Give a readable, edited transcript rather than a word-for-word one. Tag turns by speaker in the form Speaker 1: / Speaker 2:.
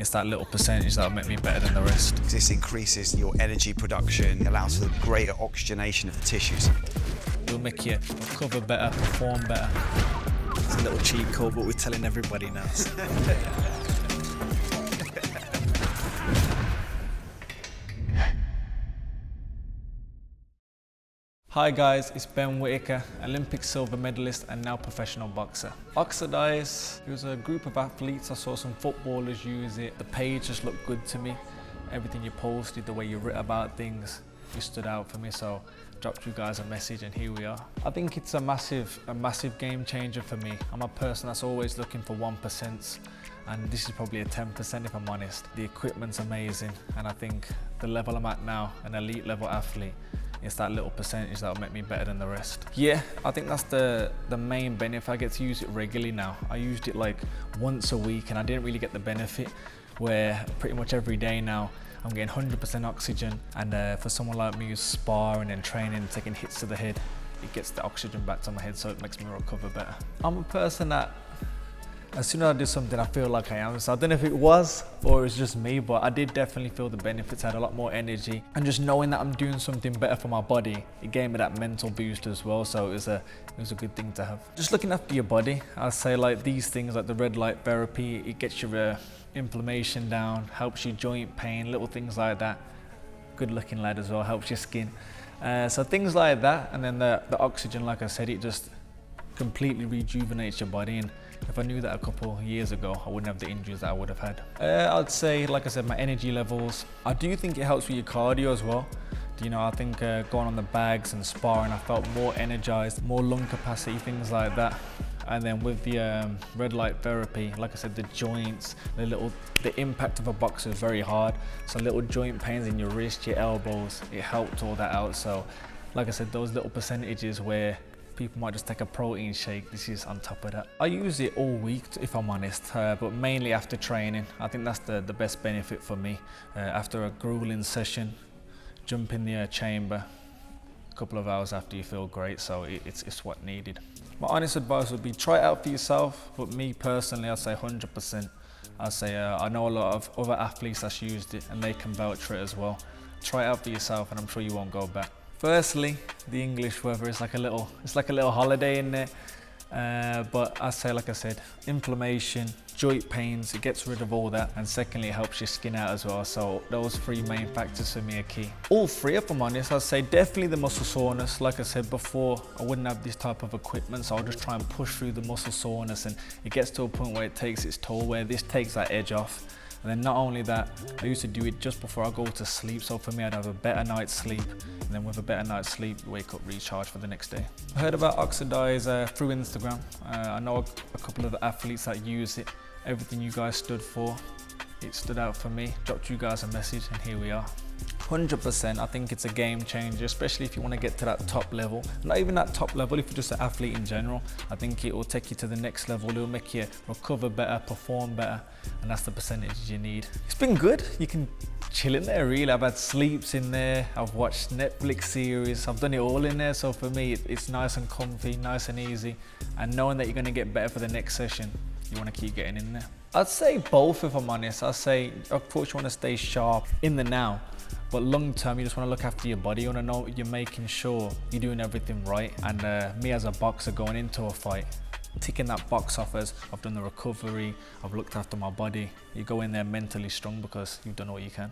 Speaker 1: It's that little percentage that'll make me better than the rest.
Speaker 2: This increases your energy production, allows for greater oxygenation of the tissues.
Speaker 1: It'll make you recover better, perform better.
Speaker 3: It's a little cheat code, but we're telling everybody now.
Speaker 1: Hi guys, it's Ben Whittaker, Olympic silver medalist and now professional boxer. Oxydise, it was a group of athletes. I saw some footballers use it. The page just looked good to me. Everything you posted, the way you wrote about things, you stood out for me, so I dropped you guys a message and here we are. I think it's a massive game changer for me. I'm a person that's always looking for 1%, and this is probably a 10% if I'm honest. The equipment's amazing, and I think the level I'm at now, an elite level athlete, it's that little percentage that'll make me better than the rest. Yeah, I think that's the main benefit. I get to use it regularly now. I used it like once a week and I didn't really get the benefit, where pretty much every day now I'm getting 100% oxygen, and for someone like me who's sparring and training, taking hits to the head, it gets the oxygen back to my head, so it makes me recover better. I'm a person that as soon as I do something, I feel like I am. So I don't know if it was or it was just me, but I did definitely feel the benefits. I had a lot more energy, and just knowing that I'm doing something better for my body, it gave me that mental boost as well. So it was a good thing to have. Just looking after your body, I say like these things like the red light therapy, it gets your inflammation down, helps your joint pain, little things like that. Good looking lad as well, helps your skin. So things like that, and then the oxygen, like I said, it just completely rejuvenates your body. And if I knew that a couple years ago, I wouldn't have the injuries that I would have had. I'd say, like I said, my energy levels. I do think it helps with your cardio as well. You know, I think going on the bags and sparring, I felt more energized, more lung capacity, things like that. And then with the red light therapy, like I said, the joints, the impact of a boxer is very hard. So little joint pains in your wrist, your elbows, it helped all that out. So like I said, those little percentages where people might just take a protein shake, this is on top of that. I use it all week, if I'm honest, but mainly after training. I think that's the best benefit for me. After a grueling session, jump in the chamber, a couple of hours after, you feel great, so it's what needed. My honest advice would be try it out for yourself, but me personally, I'd say 100%. I'd say I know a lot of other athletes that's used it and they can vouch for it as well. Try it out for yourself and I'm sure you won't go back. Firstly, the English weather is like a little holiday in there. But I say, like I said, inflammation, joint pains, it gets rid of all that. And secondly, it helps your skin out as well. So those three main factors for me are key. All three, if I'm honest, I'd say definitely the muscle soreness. Like I said before, I wouldn't have this type of equipment, so I'll just try and push through the muscle soreness, and it gets to a point where it takes its toll, where this takes that edge off. And then not only that, I used to do it just before I go to sleep. So for me, I'd have a better night's sleep. And then with a better night's sleep, wake up recharged for the next day. I heard about Oxydise through Instagram. I know a couple of the athletes that use it. Everything you guys stood for, it stood out for me. Dropped you guys a message and here we are. 100%, I think it's a game changer, especially if you want to get to that top level. Not even that top level, if you're just an athlete in general. I think it will take you to the next level. It will make you recover better, perform better, and that's the percentages you need. It's been good. You can chill in there really. I've had sleeps in there. I've watched Netflix series. I've done it all in there. So for me, it's nice and comfy, nice and easy. And knowing that you're going to get better for the next session, you want to keep getting in there. I'd say both, if I'm honest. I'd say, of course, you want to stay sharp in the now. But long term, you just want to look after your body. You want to know you're making sure you're doing everything right. And me as a boxer going into a fight, ticking that box off as I've done the recovery, I've looked after my body. You go in there mentally strong because you've done all you can.